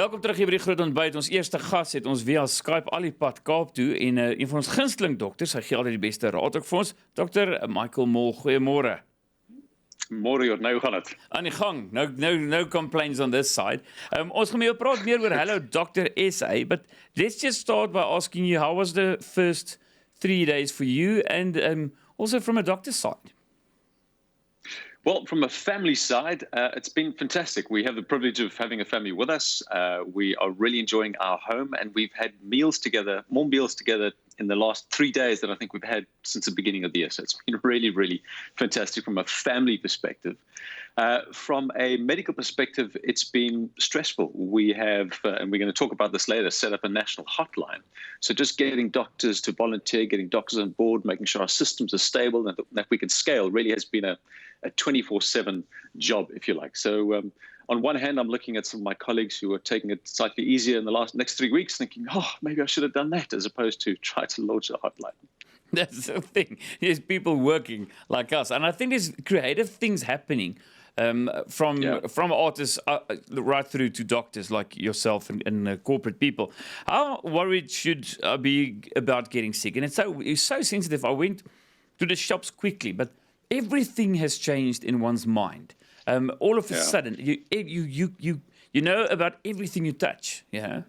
Welkom terug hier by die groot ontbyt. Ons eerste gas het ons via Skype al die pad Kaap toe en een van ons gunsteling dokters, hy gee altyd die beste raad ook vir ons, Dr. Michael Mol. Goeiemôre. Môre, nou gaan dit. Aan die gang. No complaints on this side. Ons gaan mee praat meer oor Hello Dr. SA, but let's just start by asking you, how was the first 3 days for you and also from a doctor's side? Well, from a family side, it's been fantastic. We have the privilege of having a family with us. We are really enjoying our home, and we've had meals together, more meals together in the last 3 days than I think we've had since the beginning of the year. So it's been really, really fantastic from a family perspective. From a medical perspective, it's been stressful. We have, and we're going to talk about this later, set up a national hotline. So just getting doctors to volunteer, getting doctors on board, making sure our systems are stable and that we can scale really has been a 24/7 job, if you like. So on one hand, I'm looking at some of my colleagues who are taking it slightly easier in the next 3 weeks, thinking, maybe I should have done that, as opposed to try to launch a hotline. That's the thing. There's people working like us. And I think there's creative things happening from artists right through to doctors like yourself and corporate people. How worried should I be about getting sick? And it's so sensitive. I went to the shops quickly, but everything has changed in one's mind. All of a sudden, you know about everything you touch. Yeah.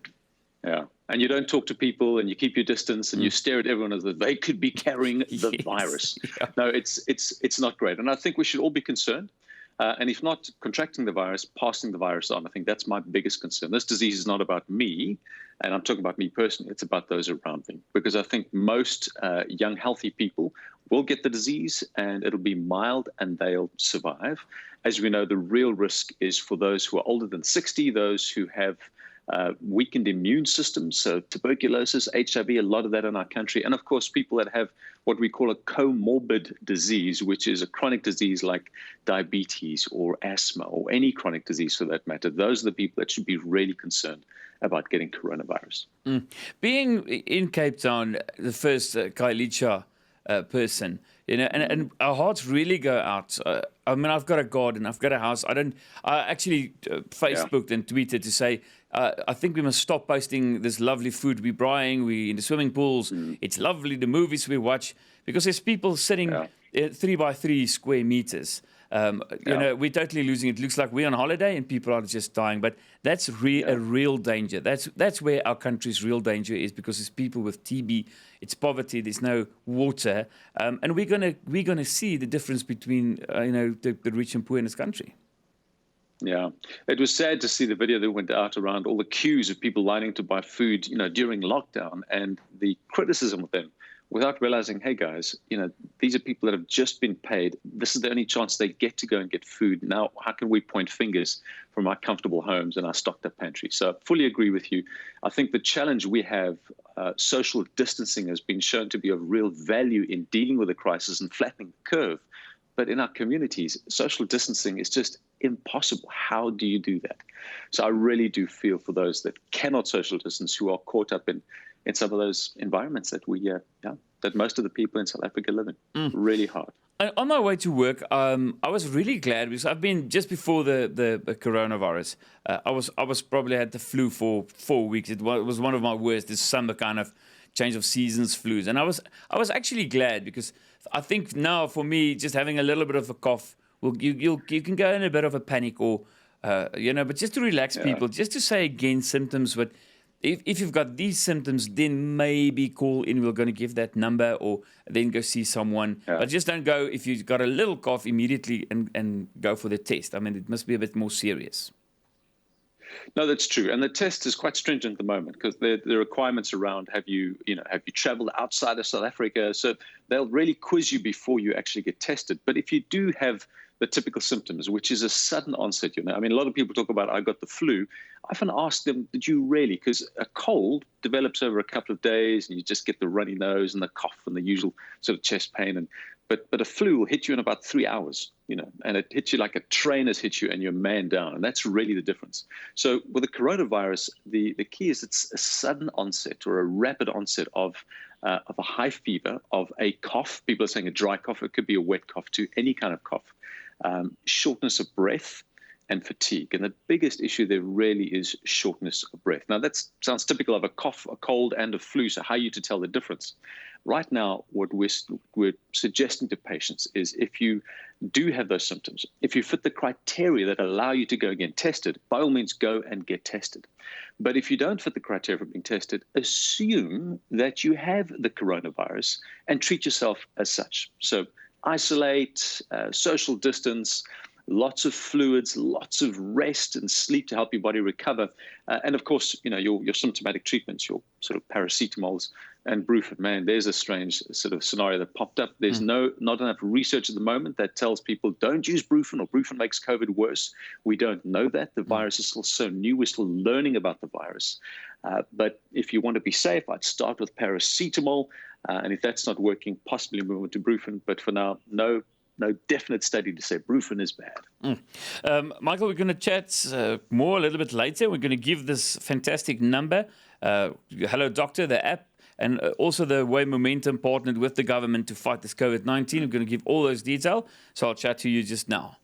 Yeah. And you don't talk to people, and you keep your distance, and you stare at everyone as if they could be carrying the virus. Yeah. No, it's not great. And I think we should all be concerned. And if not contracting the virus, passing the virus on. I think that's my biggest concern. This disease is not about me, and I'm talking about me personally. It's about those around me, because I think most young, healthy people will get the disease, and it'll be mild, and they'll survive. As we know, the real risk is for those who are older than 60, those who have weakened immune systems, so tuberculosis, HIV, a lot of that in our country, and of course people that have what we call a comorbid disease, which is a chronic disease like diabetes or asthma or any chronic disease for that matter. Those are the people that should be really concerned about getting coronavirus. Being in Cape Town, the first Kailicha person, and our hearts really go out. I mean, I've got a garden, I've got a house. I actually Facebooked and tweeted to say, I think we must stop posting this lovely food we're buying. We're in the swimming pools. It's lovely, the movies we watch, because there's people sitting 3 by 3 square meters. You know, we're totally losing it. It looks like we're on holiday and people are just dying. But that's a real danger. That's where our country's real danger is, because it's people with TB, it's poverty, there's no water, and we're gonna see the difference between the rich and poor in this country. Yeah, it was sad to see the video that went out around all the queues of people lining to buy food, during lockdown, and the criticism of them, without realizing, hey guys, these are people that have just been paid. This is the only chance they get to go and get food. Now, how can we point fingers from our comfortable homes and our stocked up pantry? So I fully agree with you. I think the challenge we have, social distancing has been shown to be of real value in dealing with the crisis and flattening the curve. But in our communities, social distancing is just impossible. How do you do that? So I really do feel for those that cannot social distance, who are caught up in some of those environments that that most of the people in South Africa live in. Really hard. On my way to work, I was really glad, because I've been, just before the coronavirus, I was probably had the flu for 4 weeks. It was one of my worst, this summer kind of change of seasons flus. And I was actually glad, because I think now for me, just having a little bit of a cough, you can go in a bit of a panic, or but just to relax people, just to say again symptoms. But if you've got these symptoms, then maybe call in. We're going to give that number, or then go see someone. But just don't go if you've got a little cough immediately and go for the test. I mean, it must be a bit more serious. No, that's true. And the test is quite stringent at the moment, because the requirements around have you traveled outside of South Africa? So they'll really quiz you before you actually get tested. But if you do have the typical symptoms, which is a sudden onset, I mean, a lot of people talk about, I got the flu. I often ask them, did you really? Because a cold develops over a couple of days, and you just get the runny nose and the cough and the usual sort of chest pain. But a flu will hit you in about 3 hours, and it hits you like a train has hit you, and you're man down. And that's really the difference. So with the coronavirus, the key is it's a sudden onset, or a rapid onset of a high fever, of a cough. People are saying a dry cough. It could be a wet cough too, any kind of cough. Shortness of breath, and fatigue. And the biggest issue there really is shortness of breath. Now, that sounds typical of a cough, a cold, and a flu. So how are you to tell the difference? Right now, what we're suggesting to patients is if you do have those symptoms, if you fit the criteria that allow you to go and get tested, by all means, go and get tested. But if you don't fit the criteria for being tested, assume that you have the coronavirus and treat yourself as such. So isolate, social distance, lots of fluids, lots of rest and sleep to help your body recover. And of course, your symptomatic treatments, your sort of paracetamols and Brufen. Man, there's a strange sort of scenario that popped up. There's not enough research at the moment that tells people don't use Brufen or Brufen makes COVID worse. We don't know that. The virus is still so new. We're still learning about the virus. But if you want to be safe, I'd start with paracetamol. And if that's not working, possibly move on to Brufen. But for now, no definite study to say Brufen is bad. Michael, we're going to chat more a little bit later. We're going to give this fantastic number, Hello Doctor, the app, and also the way Momentum partnered with the government to fight this COVID-19. We're going to give all those details. So I'll chat to you just now.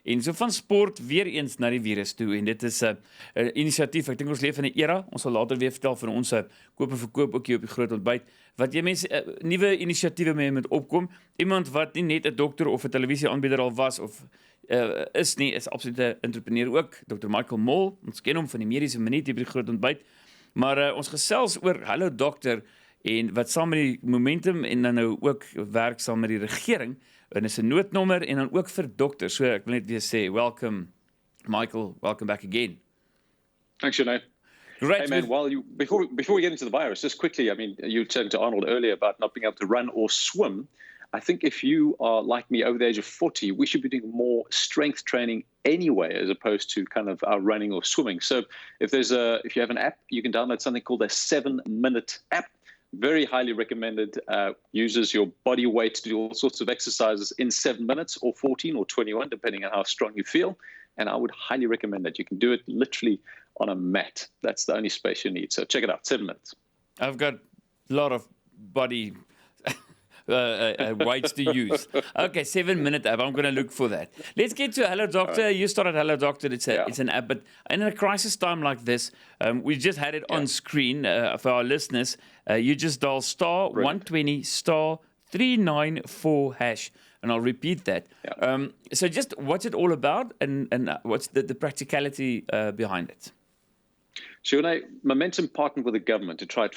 En so van sport weer eens na die virus toe en dit is 'n inisiatief. Ek dink ons leef in 'n era. Ons sal later weer vertel van ons koop en verkoop ook hier op die groot ontbyt. Wat jy mense nuwe inisiatiewe mee moet opkom. Iemand wat nie net 'n dokter of 'n televisieaanbieder al was of is nie, is absoluut 'n entrepreneur ook. Dr. Michael Mol, ons ken hom van die mediese minuut hier by die groot ontbyt. Maar ons gesels oor Hallo Dokter en wat saam met die Momentum en dan nou ook werk saam met die regering. En is 'n noodnommer en dan ook vir dokters. So ek wil net weer sê, welcome Michael, welcome back again. Thanks, Sinead. Great. Hey man, before we get into the virus, just quickly, I mean, you were saying to Arnold earlier about not being able to run or swim. I think if you are like me over the age of 40, we should be doing more strength training anyway, as opposed to kind of our running or swimming. So if you have an app, you can download something called a 7-minute app. Very highly recommended. Uses your body weight to do all sorts of exercises in 7 minutes or 14 or 21, depending on how strong you feel. And I would highly recommend that. You can do it literally on a mat. That's the only space you need. So check it out, 7 minutes. I've got a lot of body weights to use. Okay, 7-minute app. I'm going to look for that. Let's get to Hello Doctor. Right. You started Hello Doctor. It's an app, but in a crisis time like this, we just had it on screen for our listeners. You just dial star 120 star 394 hash, and I'll repeat that. Yeah. So just what's it all about, and what's the practicality behind it? Sinead, Momentum partnered with the government to try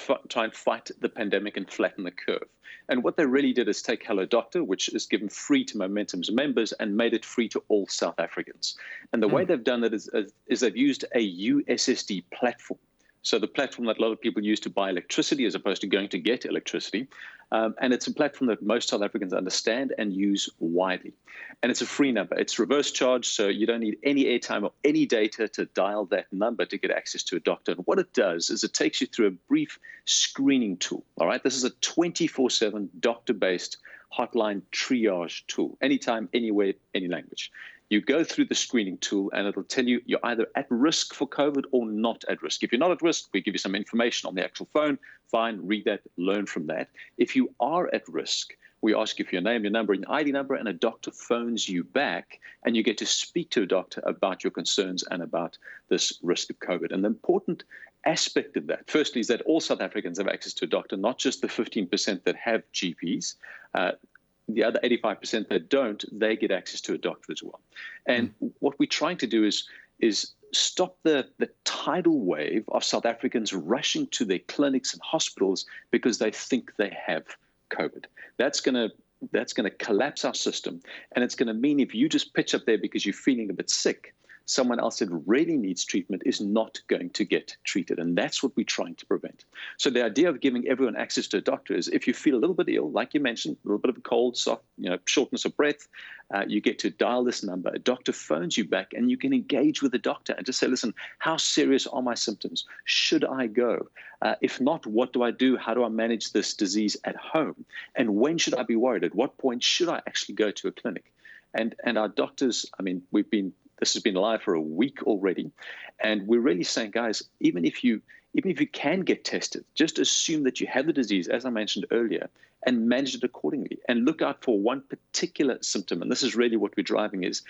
and fight the pandemic and flatten the curve. And what they really did is take Hello Doctor, which is given free to Momentum's members, and made it free to all South Africans. And the way they've done that is they've used a USSD platform. So the platform that a lot of people use to buy electricity as opposed to going to get electricity. And it's a platform that most South Africans understand and use widely. And it's a free number. It's reverse charge, so you don't need any airtime or any data to dial that number to get access to a doctor. And what it does is it takes you through a brief screening tool. All right, this is a 24/7 doctor-based hotline triage tool, anytime, anywhere, any language. You go through the screening tool and it'll tell you you're either at risk for COVID or not at risk. If you're not at risk, we give you some information on the actual phone. Fine, read that, learn from that. If you are at risk, we ask you for your name, your number, and your ID number, and a doctor phones you back, and you get to speak to a doctor about your concerns and about this risk of COVID. And the important aspect of that, firstly, is that all South Africans have access to a doctor, not just the 15% that have GPs. The other 85% that don't, they get access to a doctor as well. And what we're trying to do is stop the tidal wave of South Africans rushing to their clinics and hospitals because they think they have COVID. That's going to collapse our system. And it's going to mean if you just pitch up there because you're feeling a bit sick, someone else that really needs treatment is not going to get treated. And that's what we're trying to prevent. So the idea of giving everyone access to a doctor is if you feel a little bit ill, like you mentioned, a little bit of a cold, soft, shortness of breath, you get to dial this number. A doctor phones you back and you can engage with the doctor and just say, listen, how serious are my symptoms? Should I go? If not, what do I do? How do I manage this disease at home? And when should I be worried? At what point should I actually go to a clinic? And our doctors, I mean, this has been live for a week already. And we're really saying, guys, even if you even if you can get tested, just assume that you have the disease, as I mentioned earlier, and manage it accordingly. And look out for one particular symptom. And this is really what we're driving is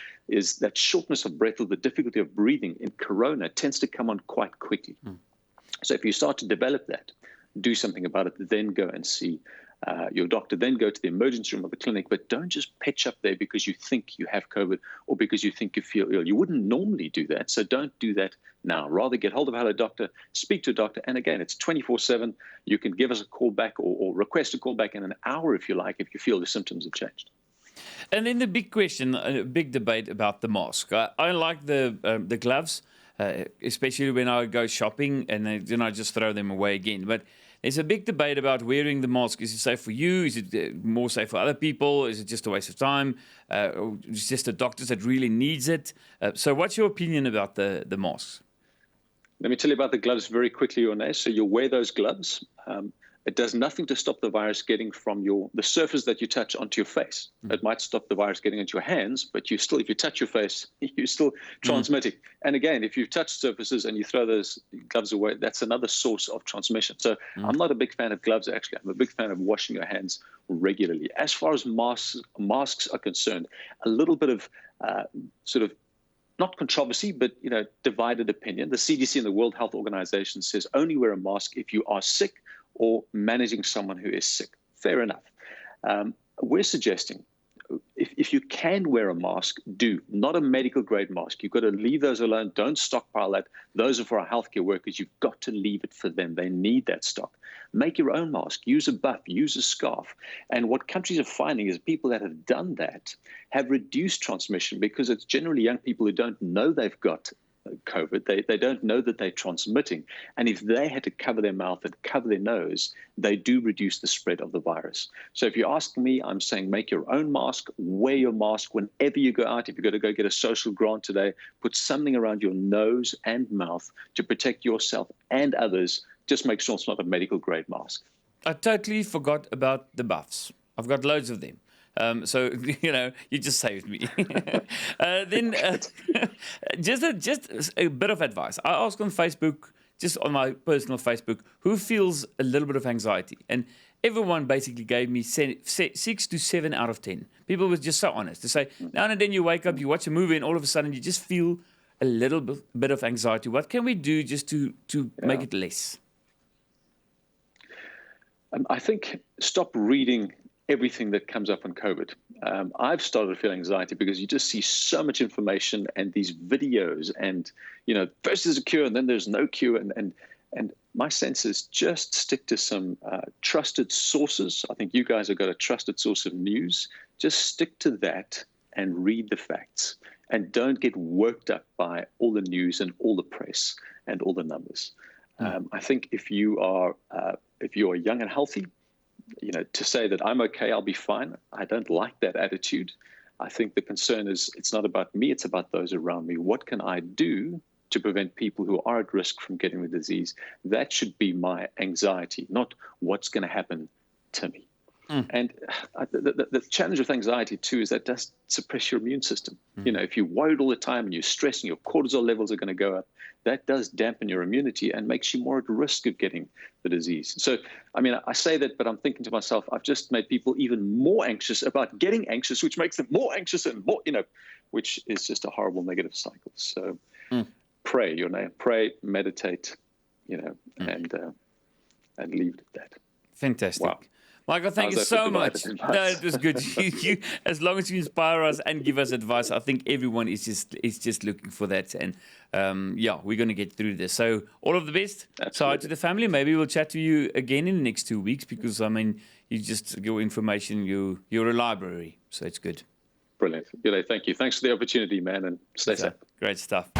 that shortness of breath or the difficulty of breathing in corona tends to come on quite quickly. So if you start to develop that, do something about it, then go and see your doctor, then go to the emergency room of the clinic, but don't just pitch up there because you think you have COVID or because you think you feel ill. You wouldn't normally do that, so don't do that now. Rather get hold of a Hello Doctor, speak to a doctor, and again, it's 24/7. You can give us a call back or request a call back in an hour if you like, if you feel the symptoms have changed. And then the big question, a big debate about the mask. I like the gloves, especially when I go shopping, and then I just throw them away again. But there's a big debate about wearing the mask. Is it safe for you? Is it more safe for other people? Is it just a waste of time? Or it's just the doctors that really needs it? So what's your opinion about the masks? Let me tell you about the gloves very quickly, Renee. So you'll wear those gloves. It does nothing to stop the virus getting from the surface that you touch onto your face. It might stop the virus getting into your hands, but if you touch your face, you're still transmitting. And again, if you touch surfaces and you throw those gloves away, that's another source of transmission. So I'm not a big fan of gloves, actually. I'm a big fan of washing your hands regularly. As far as masks are concerned, a little bit of sort of not controversy, but divided opinion. The CDC and the World Health Organization says only wear a mask if you are sick or managing someone who is sick. Fair enough. We're suggesting if you can wear a mask, do. Not a medical grade mask. You've got to leave those alone. Don't stockpile that. Those are for our healthcare workers. You've got to leave it for them. They need that stock. Make your own mask. Use a buff. Use a scarf. And what countries are finding is people that have done that have reduced transmission because it's generally young people who don't know they've got COVID. They don't know that they're transmitting. And if they had to cover their mouth and cover their nose, they do reduce the spread of the virus. So if you ask me, I'm saying make your own mask, wear your mask whenever you go out. If you've got to go get a social grant today, put something around your nose and mouth to protect yourself and others. Just make sure it's not a medical grade mask. I totally forgot about the buffs. I've got loads of them. So, you just saved me. Then just a bit of advice. I asked on Facebook, just on my personal Facebook, who feels a little bit of anxiety? And everyone basically gave me 6 to 7 out of 10. People were just so honest to say, now and then you wake up, you watch a movie, and all of a sudden you just feel a little bit of anxiety. What can we do just to make it less? I think stop reading everything that comes up on COVID. I've started to feel anxiety because you just see so much information and these videos and, first there's a cure and then there's no cure. And my sense is just stick to some trusted sources. I think you guys have got a trusted source of news. Just stick to that and read the facts and don't get worked up by all the news and all the press and all the numbers. I think if you are young and healthy, to say that I'm okay, I'll be fine. I don't like that attitude. I think the concern is it's not about me, it's about those around me. What can I do to prevent people who are at risk from getting the disease? That should be my anxiety, not what's going to happen to me. And the challenge with anxiety, too, is that does suppress your immune system. If you're worried all the time and you're stressing, your cortisol levels are going to go up. That does dampen your immunity and makes you more at risk of getting the disease. So, I say that, but I'm thinking to myself, I've just made people even more anxious about getting anxious, which makes them more anxious and more, which is just a horrible negative cycle. So pray, pray, meditate, and leave it at that. Fantastic. Wow. Michael, thank you so much. No, it was good. You, as long as you inspire us and give us advice, I think everyone is just looking for that. And we're going to get through this. So all of the best. Sorry to the family. Maybe we'll chat to you again in the next 2 weeks because, your information, you're a library. So it's good. Brilliant. Thank you. Thanks for the opportunity, man, and stay safe. Great stuff.